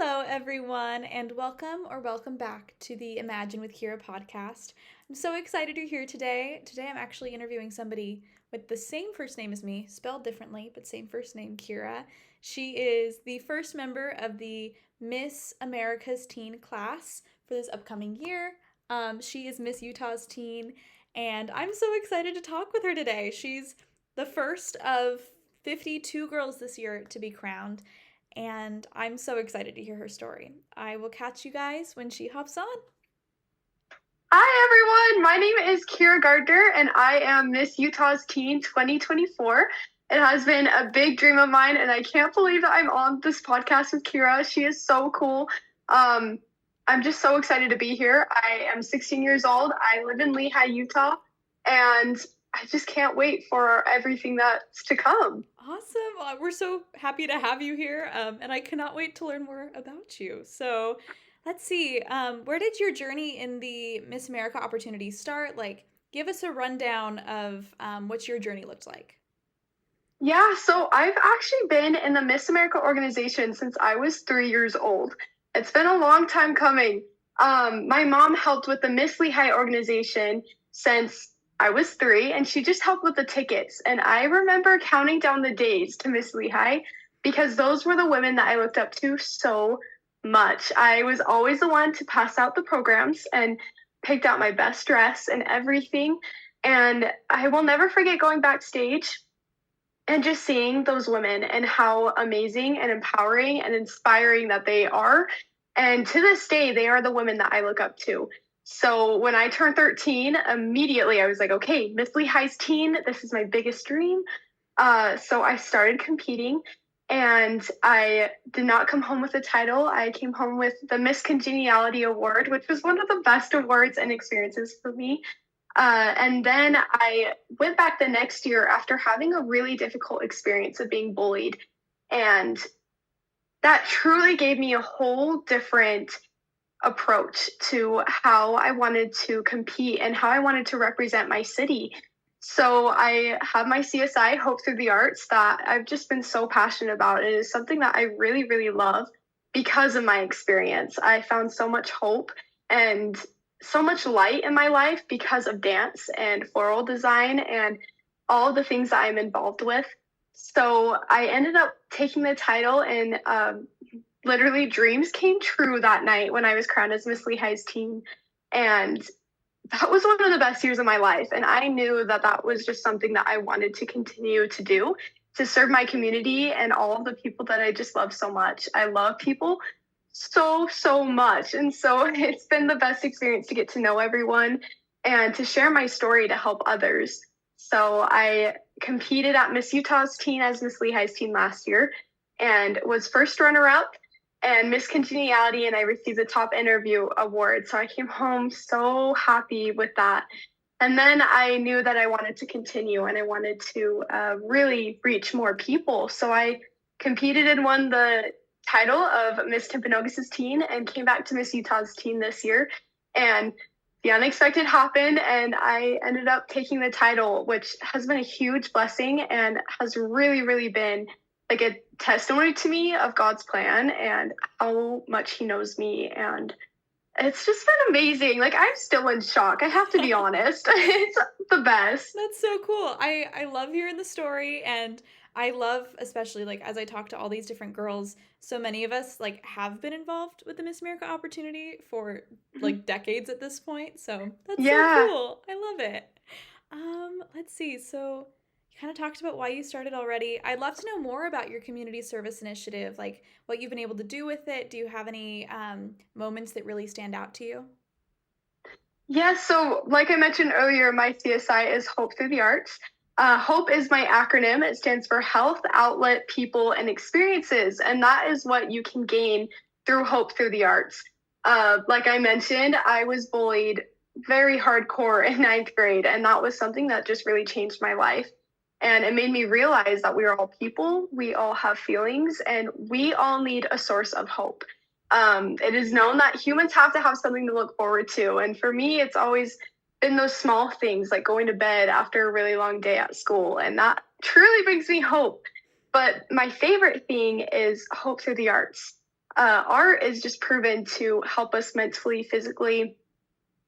Hello, everyone, and welcome back to the Imagine with Kira podcast. I'm so excited you're here today. Today, I'm actually interviewing somebody with the same first name as me, spelled differently, but same first name, Kira. She is the first member of the Miss America's Teen class for this upcoming year. She is Miss Utah's Teen, and I'm so excited to talk with her today. She's the first of 52 girls this year to be crowned, and I'm so excited to hear her story. I will catch you guys when she hops on. Hi, everyone. My name is Kira Gardner, and I am Miss Utah's Teen 2024. It has been a big dream of mine, and I can't believe that I'm on this podcast with Kira. She is so cool. I'm just so excited to be here. I am 16 years old. I live in Lehigh, Utah, and I just can't wait for everything that's to come. Awesome. We're so happy to have you here, and I cannot wait to learn more about you. So let's see. Where did your journey in the Miss America opportunity start? Give us a rundown of what your journey looked like. Yeah, so I've actually been in the Miss America organization since I was 3 years old. It's been a long time coming. My mom helped with the Miss Lehigh organization since I was 3, and she just helped with the tickets. And I remember counting down the days to Miss Lehigh because those were the women that I looked up to so much. I was always the one to pass out the programs and picked out my best dress and everything. And I will never forget going backstage and just seeing those women and how amazing and empowering and inspiring that they are. And to this day, they are the women that I look up to. So when I turned 13, immediately I was like, okay, Miss Lehigh's Teen, this is my biggest dream. So I started competing, and I did not come home with a title. I came home with the Miss Congeniality Award, which was one of the best awards and experiences for me. And then I went back the next year after having a really difficult experience of being bullied. And that truly gave me a whole different approach to how I wanted to compete and how I wanted to represent my city. So I have my CSI, Hope Through the Arts, that I've just been so passionate about. It is something that I really, really love because of my experience. I found so much hope and so much light in my life because of dance and floral design and all the things that I'm involved with. So I ended up taking the title, and literally dreams came true that night when I was crowned as Miss Lehigh's Teen. And that was one of the best years of my life. And I knew that that was just something that I wanted to continue to do, to serve my community and all of the people that I just love so much. I love people so much. And so it's been the best experience to get to know everyone and to share my story to help others. So I competed at Miss Utah's Teen as Miss Lehigh's Teen last year and was first runner-up and Miss Congeniality, and I received the top interview award. So I came home so happy with that. And then I knew that I wanted to continue and I wanted to really reach more people. So I competed and won the title of Miss Timpanogos' Teen and came back to Miss Utah's Teen this year. And the unexpected happened, and I ended up taking the title, which has been a huge blessing and has really, really been like a testimony to me of God's plan and how much he knows me. And it's just been amazing. Like, I'm still in shock. I have to be honest. It's the best. That's so cool. I love hearing the story, and I love, especially as I talk to all these different girls, so many of us have been involved with the Miss America opportunity for decades at this point. So that's so cool. I love it. Let's see. So you kind of talked about why you started already. I'd love to know more about your community service initiative, like what you've been able to do with it. Do you have any moments that really stand out to you? Yeah, so like I mentioned earlier, my CSI is Hope Through the Arts. HOPE is my acronym. It stands for Health, Outlet, People, and Experiences. And that is what you can gain through Hope Through the Arts. Like I mentioned, I was bullied very hardcore in 9th grade. And that was something that just really changed my life. And it made me realize that we are all people. We all have feelings, and we all need a source of hope. It is known that humans have to have something to look forward to. And for me, it's always been those small things like going to bed after a really long day at school. And that truly brings me hope. But my favorite thing is Hope Through the Arts. art is just proven to help us mentally, physically.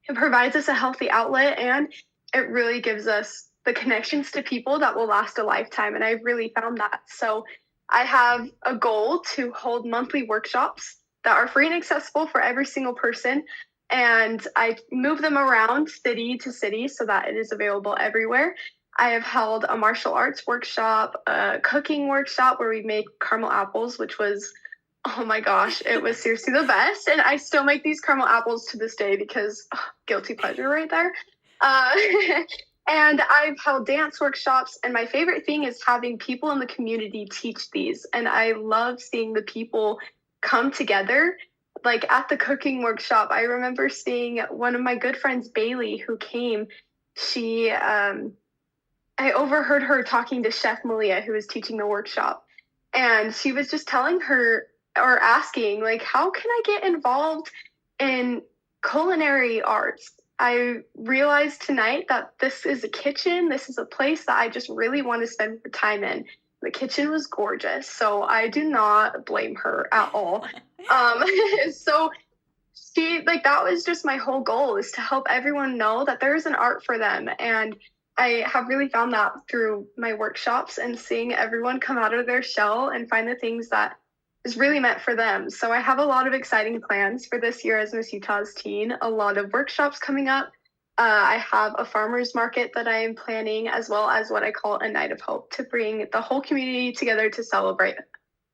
It provides us a healthy outlet, and it really gives us the connections to people that will last a lifetime. And I've really found that. So I have a goal to hold monthly workshops that are free and accessible for every single person. And I move them around city to city so that it is available everywhere. I have held a martial arts workshop, a cooking workshop where we make caramel apples, which was, oh my gosh, it was seriously the best. And I still make these caramel apples to this day because guilty pleasure right there. And I've held dance workshops, and my favorite thing is having people in the community teach these. And I love seeing the people come together. Like at the cooking workshop, I remember seeing one of my good friends, Bailey, who came. I overheard her talking to Chef Malia, who was teaching the workshop. And she was just telling her or asking, like, how can I get involved in culinary arts? I realized tonight that this is a kitchen. This is a place that I just really want to spend more time in. The kitchen was gorgeous, so I do not blame her at all. So that was just my whole goal, is to help everyone know that there is an art for them. And I have really found that through my workshops and seeing everyone come out of their shell and find the things that is really meant for them. So I have a lot of exciting plans for this year as Miss Utah's teen, a lot of workshops coming up. I have a farmer's market that I am planning, as well as what I call a night of hope, to bring the whole community together to celebrate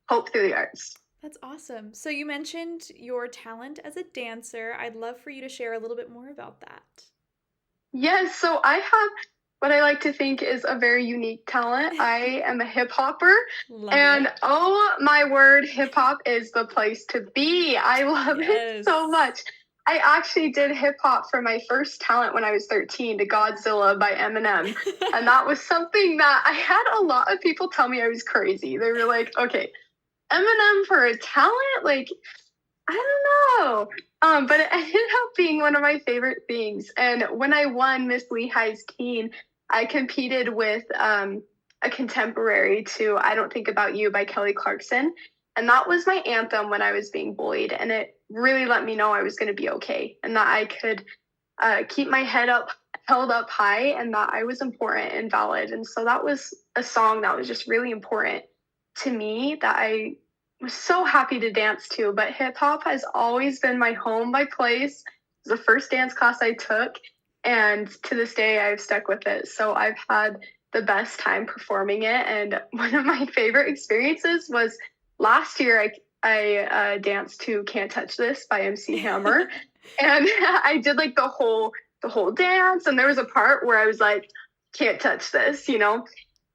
hope through the arts. That's awesome. So you mentioned your talent as a dancer. I'd love for you to share a little bit more about that. Yes, so I have what I like to think is a very unique talent. I am a hip hopper, and oh my word, hip hop is the place to be. I love it so much. I actually did hip hop for my first talent when I was 13 to Godzilla by Eminem. And that was something that I had a lot of people tell me I was crazy. They were like, okay, Eminem for a talent? Like, I don't know. But it ended up being one of my favorite things. And when I won Miss Lehigh's Teen, I competed with a contemporary to I Don't Think About You by Kelly Clarkson. And that was my anthem when I was being bullied. And it really let me know I was going to be okay, and that I could keep my head held up high, and that I was important and valid. And so that was a song that was just really important to me, that I was so happy to dance to. But hip hop has always been my home, my place. It was the first dance class I took, and to this day I've stuck with it. So I've had the best time performing it. And one of my favorite experiences was last year. I danced to Can't Touch This by MC Hammer, and I did like the whole dance, and there was a part where I was like, can't touch this, you know?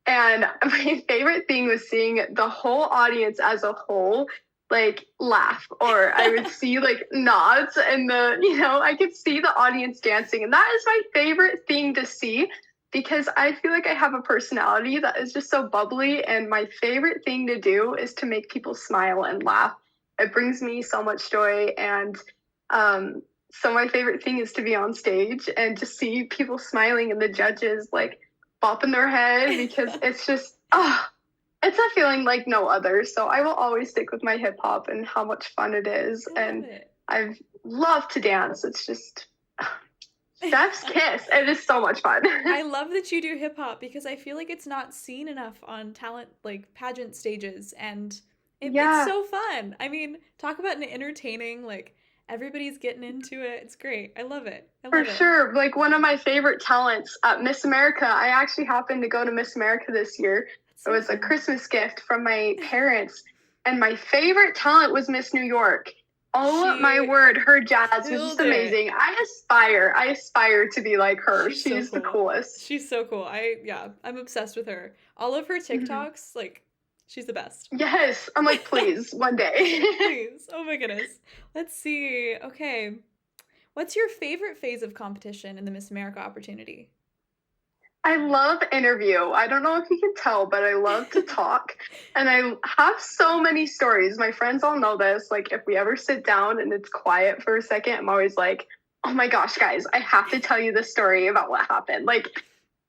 And my favorite thing was seeing the whole audience as a whole like laugh, or I would see like nods, and I could see the audience dancing. And that is my favorite thing to see, because I feel like I have a personality that is just so bubbly, and my favorite thing to do is to make people smile and laugh. It brings me so much joy, and so my favorite thing is to be on stage and just see people smiling and the judges like bopping their head, because it's just, it's a feeling like no other. So I will always stick with my hip hop and how much fun it is. I've loved to dance. It's just... Chef's kiss. It is so much fun. I love that you do hip hop, because I feel like it's not seen enough on talent, like pageant stages, and it's so fun. I mean, talk about an entertaining, like everybody's getting into it. It's great. I love it. For sure. Like one of my favorite talents at Miss America, I actually happened to go to Miss America this year. It was a Christmas gift from my parents, and my favorite talent was Miss New York. Oh my word, her jazz was just amazing. I aspire to be like her. She's so cool. The coolest. She's so cool. I'm obsessed with her. All of her TikToks, like, she's the best. Yes. I'm like, please, one day. Please. Oh my goodness. Let's see. Okay. What's your favorite phase of competition in the Miss America opportunity? I love interview. I don't know if you can tell, but I love to talk. And I have so many stories. My friends all know this. Like, if we ever sit down and it's quiet for a second, I'm always like, oh my gosh, guys, I have to tell you the story about what happened. Like,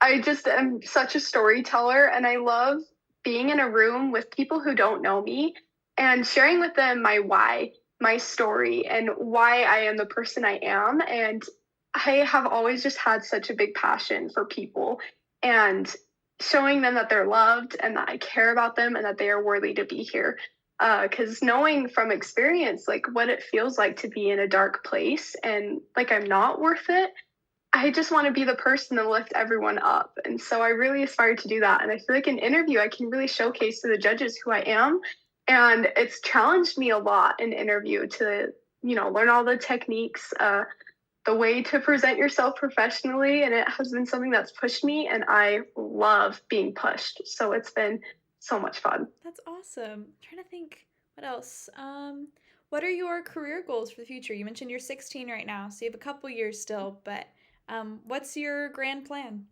I just am such a storyteller, and I love being in a room with people who don't know me and sharing with them my why, my story, and why I am the person I am. And I have always just had such a big passion for people and showing them that they're loved and that I care about them and that they are worthy to be here. Because knowing from experience, like what it feels like to be in a dark place and like I'm not worth it, I just want to be the person to lift everyone up. And so I really aspire to do that. And I feel like in interview, I can really showcase to the judges who I am. And it's challenged me a lot in interview to, learn all the techniques, the way to present yourself professionally. And it has been something that's pushed me, and I love being pushed. So it's been so much fun. That's awesome. I'm trying to think what else. What are your career goals for the future? You mentioned you're 16 right now, so you have a couple years still, but what's your grand plan?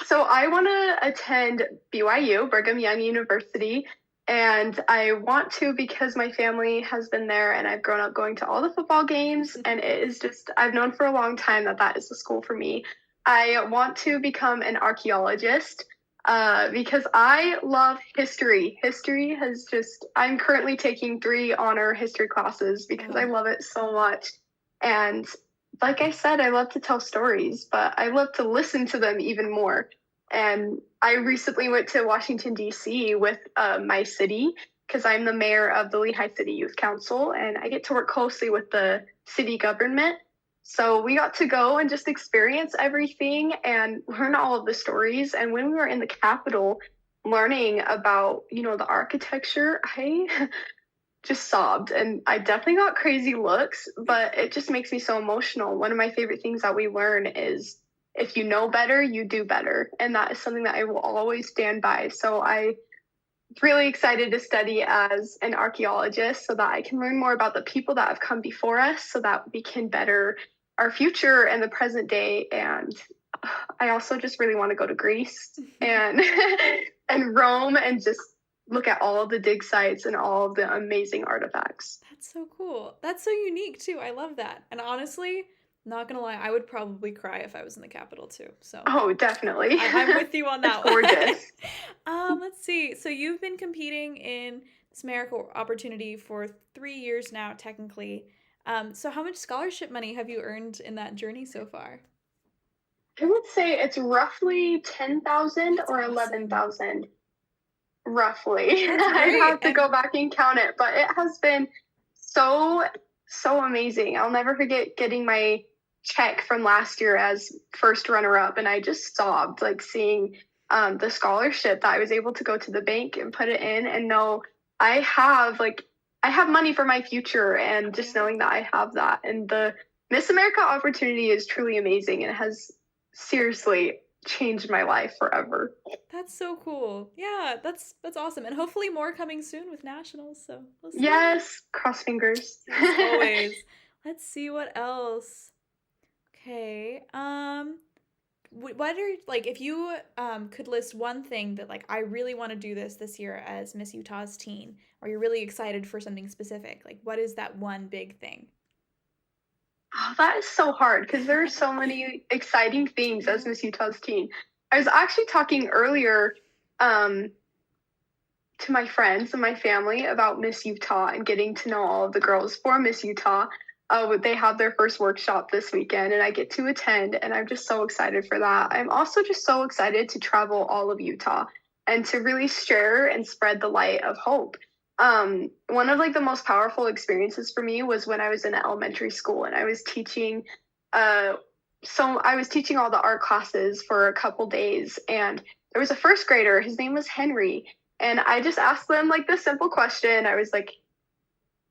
So I want to attend BYU, Brigham Young University, and I want to because my family has been there and I've grown up going to all the football games, and it is just, I've known for a long time that that is the school for me. I want to become an archaeologist because I love history. History has just, I'm currently taking 3 honor history classes because I love it so much. And like I said, I love to tell stories, but I love to listen to them even more. And I recently went to Washington, D.C. with my city because I'm the mayor of the Lehigh City Youth Council, and I get to work closely with the city government. So we got to go and just experience everything and learn all of the stories. And when we were in the Capitol learning about, the architecture, I just sobbed, and I definitely got crazy looks, but it just makes me so emotional. One of my favorite things that we learn is if you know better, you do better. And that is something that I will always stand by. So I'm really excited to study as an archaeologist so that I can learn more about the people that have come before us so that we can better our future and the present day. And I also just really want to go to Greece and and Rome and just look at all of the dig sites and all of the amazing artifacts. That's so cool. That's so unique too. I love that. And honestly, not gonna lie, I would probably cry if I was in the Capitol too. So Oh, definitely. I'm with you on that It's gorgeous. one. Let's see. So you've been competing in this America opportunity for 3 years now, technically. So how much scholarship money have you earned in that journey so far? I would say it's roughly 10,000 That's or awesome. 11,000. Roughly. That's I'd great. have to go back and count it, but it has been so amazing. I'll never forget getting my check from last year as first runner up, and I just sobbed like seeing the scholarship that I was able to go to the bank and put it in and know I have money for my future, and just knowing that I have that. And the Miss America opportunity is truly amazing and has seriously changed my life forever. That's so cool. Yeah, that's awesome. And hopefully more coming soon with nationals. So we'll see. Yes, cross fingers. Yes, always. Let's see what else. Okay. What are like if you could list one thing that like I really want to do this year as Miss Utah's teen, or you're really excited for something specific, like what is that one big thing? Oh, that is so hard because there are so many exciting things as Miss Utah's teen. I was actually talking earlier to my friends and my family about Miss Utah and getting to know all of the girls for Miss Utah. They have their first workshop this weekend, and I get to attend, and I'm just so excited for that. I'm also just so excited to travel all of Utah and to really share and spread the light of hope. One of like the most powerful experiences for me was when I was in elementary school and I was teaching I was teaching all the art classes for a couple days, and there was a first grader, his name was Henry, and I just asked them like this simple question. I was like,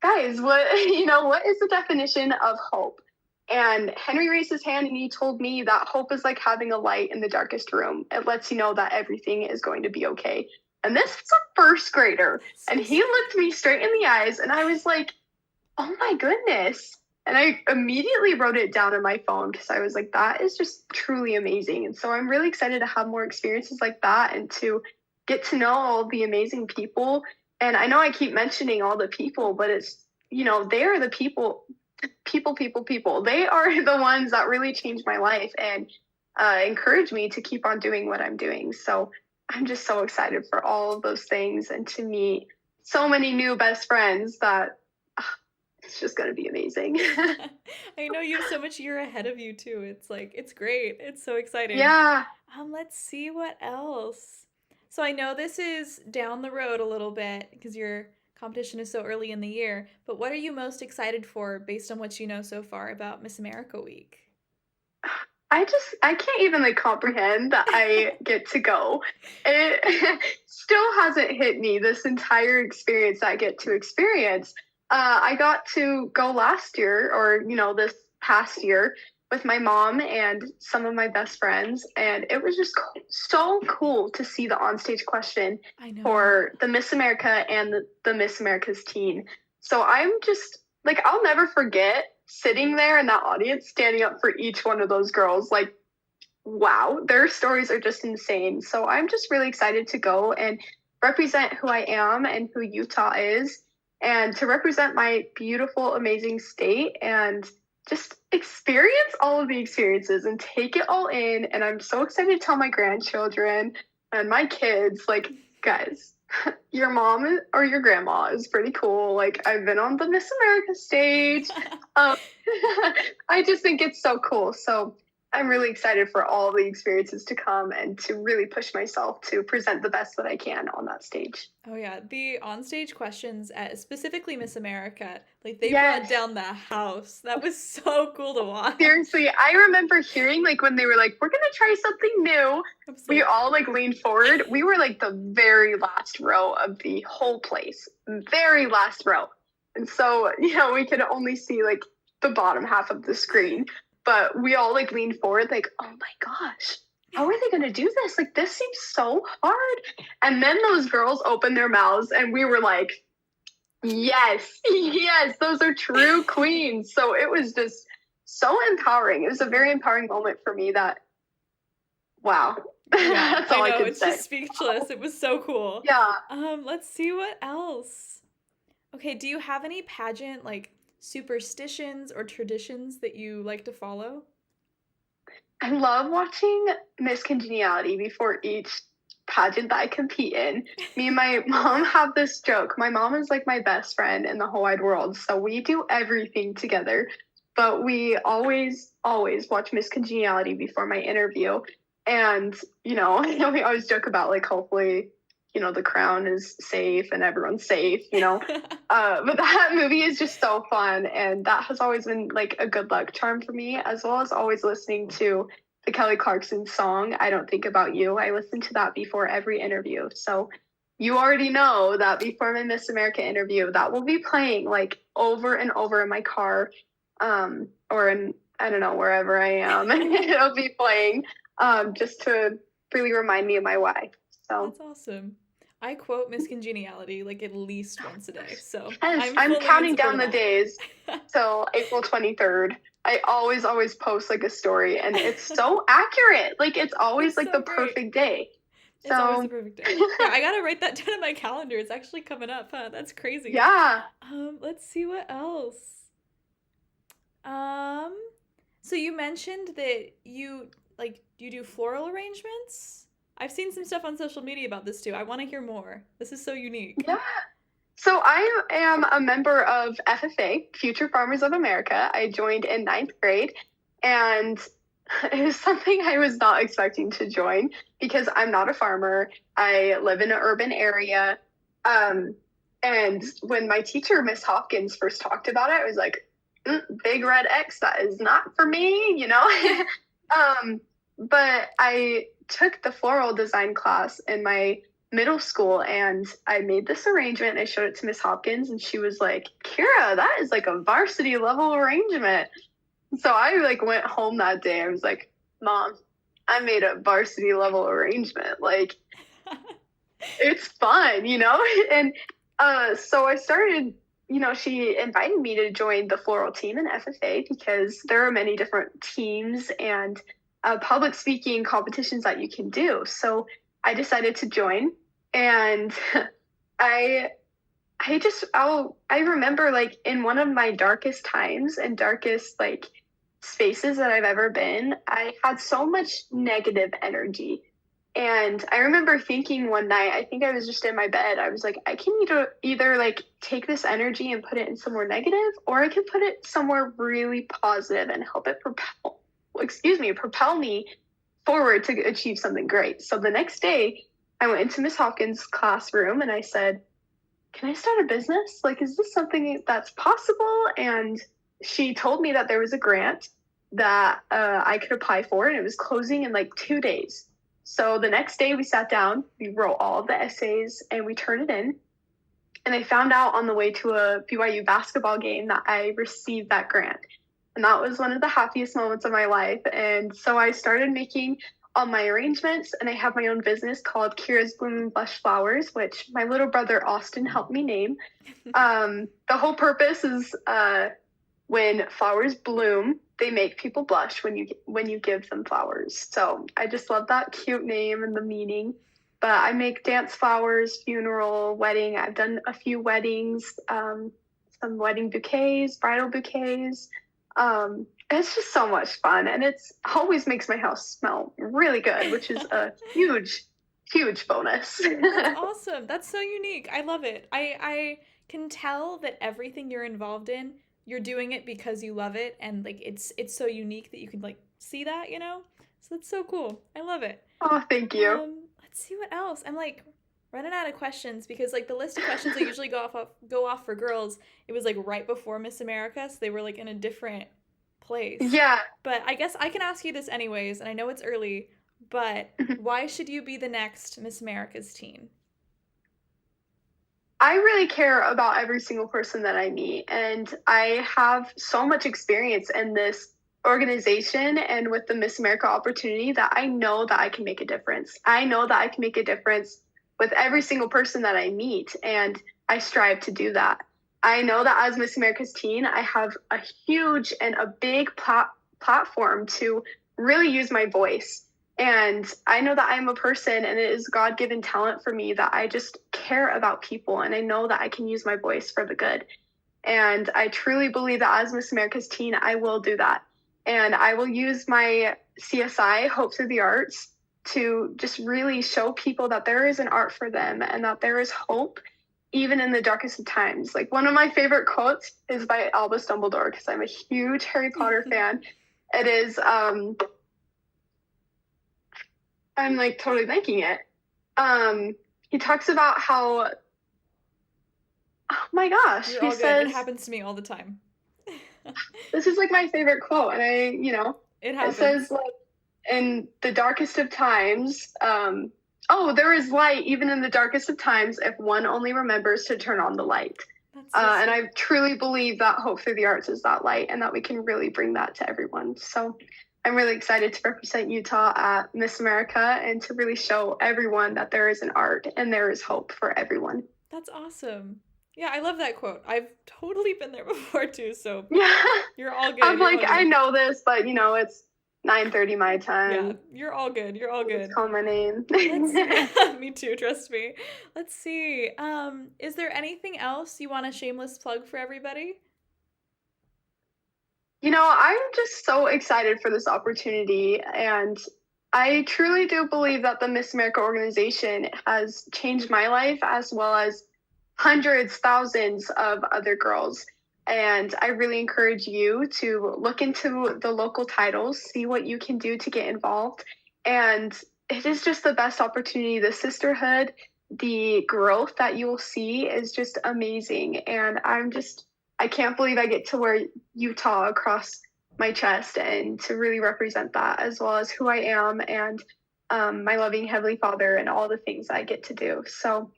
guys, what is the definition of hope? And Henry raised his hand and he told me that hope is like having a light in the darkest room. It lets you know that everything is going to be okay. And this was a first grader, and he looked me straight in the eyes, and I was like, oh my goodness. And I immediately wrote it down on my phone because I was like, that is just truly amazing. And so I'm really excited to have more experiences like that and to get to know all the amazing people. And I know I keep mentioning all the people, but it's, they are the people. They are the ones that really changed my life and encourage me to keep on doing what I'm doing. So I'm just so excited for all of those things and to meet so many new best friends that it's just going to be amazing. I know you have so much year ahead of you too. It's like it's great. It's so exciting. Yeah. Let's see what else. So I know this is down the road a little bit because your competition is so early in the year, but what are you most excited for based on what you know so far about Miss America Week? I can't even like comprehend that I get to go. It still hasn't hit me, this entire experience I get to experience. I got to go last year, or this past year, with my mom and some of my best friends, and it was just so cool to see the onstage question I know. for the Miss America and the Miss America's teen. So I'm just like, I'll never forget sitting there in that audience, standing up for each one of those girls. Like, wow, their stories are just insane. So I'm just really excited to go and represent who I am and who Utah is, and to represent my beautiful, amazing state, and just experience all of the experiences and take it all in. And I'm so excited to tell my grandchildren and my kids, like, guys, your mom or your grandma is pretty cool. Like, I've been on the Miss America stage. I just think it's so cool. So I'm really excited for all the experiences to come and to really push myself to present the best that I can on that stage. Oh yeah, the onstage questions at specifically Miss America, like they Yes. brought down the house. That was so cool to watch. Seriously, I remember hearing like when they were like, we're gonna try something new. We all like leaned forward. We were like the very last row of the whole place, very last row. And so, we could only see like the bottom half of the screen, but we all like leaned forward like, oh my gosh, how are they going to do this? Like, this seems so hard. And then those girls opened their mouths and we were like, yes, those are true queens. So it was just so empowering. It was a very empowering moment for me that, wow. Yeah, That's all I know, can it's say. just speechless. It was so cool. Yeah. Let's see what else. Okay, do you have any pageant like superstitions or traditions that you like to follow? I love watching Miss Congeniality before each pageant that I compete in. Me and my mom have this joke. My mom is like my best friend in the whole wide world, so we do everything together. But we always watch Miss Congeniality before my interview. And, we always joke about like, hopefully, the crown is safe and everyone's safe, but that movie is just so fun. And that has always been like a good luck charm for me, as well as always listening to the Kelly Clarkson song, I Don't Think About You. I listen to that before every interview. So you already know that before my Miss America interview, that will be playing like over and over in my car, or in, I don't know, wherever I am. It'll be playing just to really remind me of my why. So that's awesome. I quote Miss Congeniality like at least once a day. So yes, I'm counting down the days till April 23rd. I always post like a story, and it's so accurate. Like, it's always like the perfect day. It's always the perfect day. Yeah, I gotta write that down in my calendar. It's actually coming up, huh? That's crazy. Yeah. Let's see what else. So you mentioned that you do floral arrangements? I've seen some stuff on social media about this too. I want to hear more. This is so unique. Yeah. So I am a member of FFA, Future Farmers of America. I joined in 9th grade, and it was something I was not expecting to join because I'm not a farmer. I live in an urban area. And when my teacher, Miss Hopkins, first talked about it, I was like, big red X, that is not for me, But I took the floral design class in my middle school, and I made this arrangement. I showed it to Miss Hopkins, and she was like, Kira, that is like a varsity level arrangement. So I like went home that day. I was like, Mom, I made a varsity level arrangement. Like, it's fun, And so I started, she invited me to join the floral team in FFA because there are many different teams and public speaking competitions that you can do. So I decided to join, and I remember like in one of my darkest times and darkest like spaces that I've ever been, I had so much negative energy. And I remember thinking one night, I think I was just in my bed, I was like, I can either like take this energy and put it in somewhere negative, or I can put it somewhere really positive and help it propel me forward to achieve something great. So the next day, I went into Miss Hopkins' classroom and I said, can I start a business? Like, is this something that's possible? And she told me that there was a grant that I could apply for, and it was closing in like 2 days. So the next day we sat down, we wrote all of the essays, and we turned it in. And I found out on the way to a BYU basketball game that I received that grant. And that was one of the happiest moments of my life. And so I started making all my arrangements, and I have my own business called Kira's Bloom and Blush Flowers, which my little brother Austin helped me name. The whole purpose is when flowers bloom, they make people blush when you give them flowers. So I just love that cute name and the meaning. But I make dance flowers, funeral, wedding. I've done a few weddings, some wedding bouquets, bridal bouquets. It's just so much fun, and it's always makes my house smell really good, which is a huge bonus. That's awesome. That's so unique. I love it. I can tell that everything you're involved in, you're doing it because you love it, and like it's so unique that you can like see that, you know? So that's so cool. I love it. Oh, thank you. Let's see what else. I'm like running out of questions because like the list of questions that usually go off for girls, it was like right before Miss America, so they were like in a different place. Yeah. But I guess I can ask you this anyways, and I know it's early, but why should you be the next Miss America's teen? I really care about every single person that I meet, and I have so much experience in this organization and with the Miss America opportunity that I know that I can make a difference. I know that I can make a difference with every single person that I meet, and I strive to do that. I know that as Miss America's teen, I have a huge and a big platform to really use my voice. And I know that I'm a person, and it is God-given talent for me that I just care about people, and I know that I can use my voice for the good. And I truly believe that as Miss America's teen, I will do that. And I will use my CSI, Hope Through the Arts, to just really show people that there is an art for them and that there is hope even in the darkest of times. Like, one of my favorite quotes is by Albus Dumbledore, because I'm a huge Harry Potter fan. It is, I'm like totally blanking it. He talks about how, oh my gosh, You're he all good. says, It happens to me all the time. this is like my favorite quote, and it says like, in the darkest of times, there is light even in the darkest of times if one only remembers to turn on the light. And I truly believe that Hope Through the Arts is that light, and that we can really bring that to everyone. So I'm really excited to represent Utah at Miss America and to really show everyone that there is an art and there is hope for everyone. That's awesome. Yeah, I love that quote. I've totally been there before too, so yeah, you're all good. I'm like, I know this, but it's 9:30 my time. Yeah, you're all good. You're all good. Call my name. Me too, trust me. Let's see. Is there anything else you want a shameless plug for everybody? I'm just so excited for this opportunity, and I truly do believe that the Miss America organization has changed my life as well as hundreds, thousands of other girls. And I really encourage you to look into the local titles, see what you can do to get involved. And it is just the best opportunity. The sisterhood, the growth that you will see is just amazing. And I can't believe I get to wear Utah across my chest and to really represent that, as well as who I am and my loving Heavenly Father and all the things I get to do. So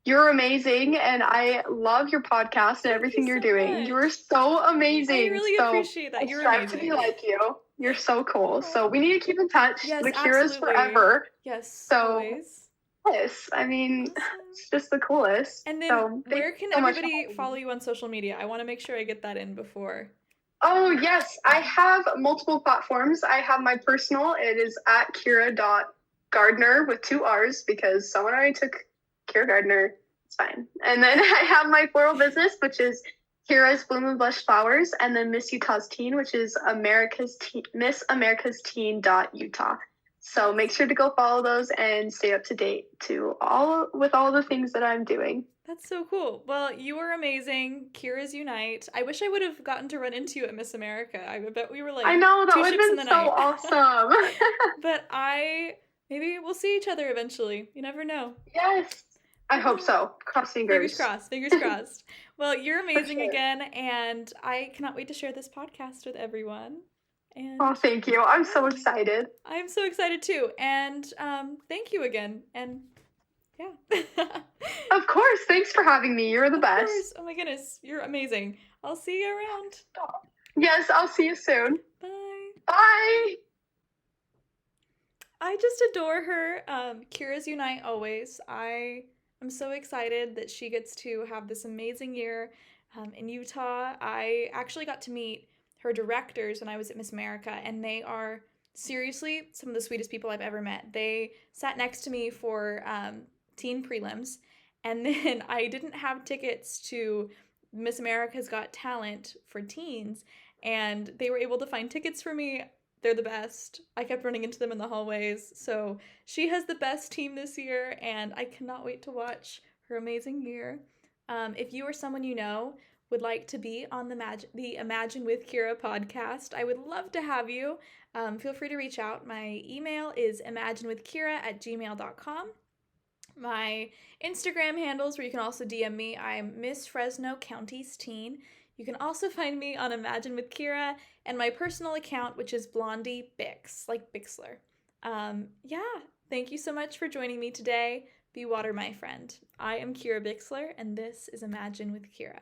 you're amazing, and I love your podcast and everything you're doing. You're so amazing. I really appreciate that. You're amazing. I strive to be like you. You're so cool. So we need to keep in touch. Yes, the Kira's forever. Yes, so always. Yes, I mean, it's just the coolest. And then where can everybody follow you on social media? I want to make sure I get that in before. Oh, yes. I have multiple platforms. I have my personal. It is at Kira.Gardner with 2 R's, because someone already took Kira Gardner. It's fine. And then I have my floral business, which is Kira's Bloom and Blush Flowers, and then Miss Utah's Teen, which is Miss America's Teen.Utah. So make sure to go follow those and stay up to date with all the things that I'm doing. That's so cool. Well, you are amazing. Kira's Unite. I wish I would have gotten to run into you at Miss America. I bet we were like I know, that two would have ships in been the so night. awesome. But maybe we'll see each other eventually. You never know. Yes. I hope so. Cross fingers. Fingers crossed. Fingers crossed. Well, you're amazing sure. again, and I cannot wait to share this podcast with everyone. And Oh, thank you. I'm so excited. I'm so excited too. And thank you again. And yeah. Of course. Thanks for having me. You're the best. Of course. Oh my goodness. You're amazing. I'll see you around. Yes, I'll see you soon. Bye. Bye. I just adore her. Kira's Unite always. I am so excited that she gets to have this amazing year in Utah. I actually got to meet her directors when I was at Miss America, and they are seriously some of the sweetest people I've ever met. They sat next to me for teen prelims, and then I didn't have tickets to Miss America's Got Talent for teens, and they were able to find tickets for me. They're the best. I kept running into them in the hallways. So she has the best team this year, and I cannot wait to watch her amazing year. If you or someone you know would like to be on the Imagine with Kira podcast, I would love to have you. Feel free to reach out. My email is imaginewithkira@gmail.com. My Instagram handles, where you can also DM me, I'm Miss Fresno County's Teen. You can also find me on Imagine with Kira and my personal account, which is Blondie Bix, like Bixler. Yeah, thank you so much for joining me today. Be water, my friend. I am Kira Bixler, and this is Imagine with Kira.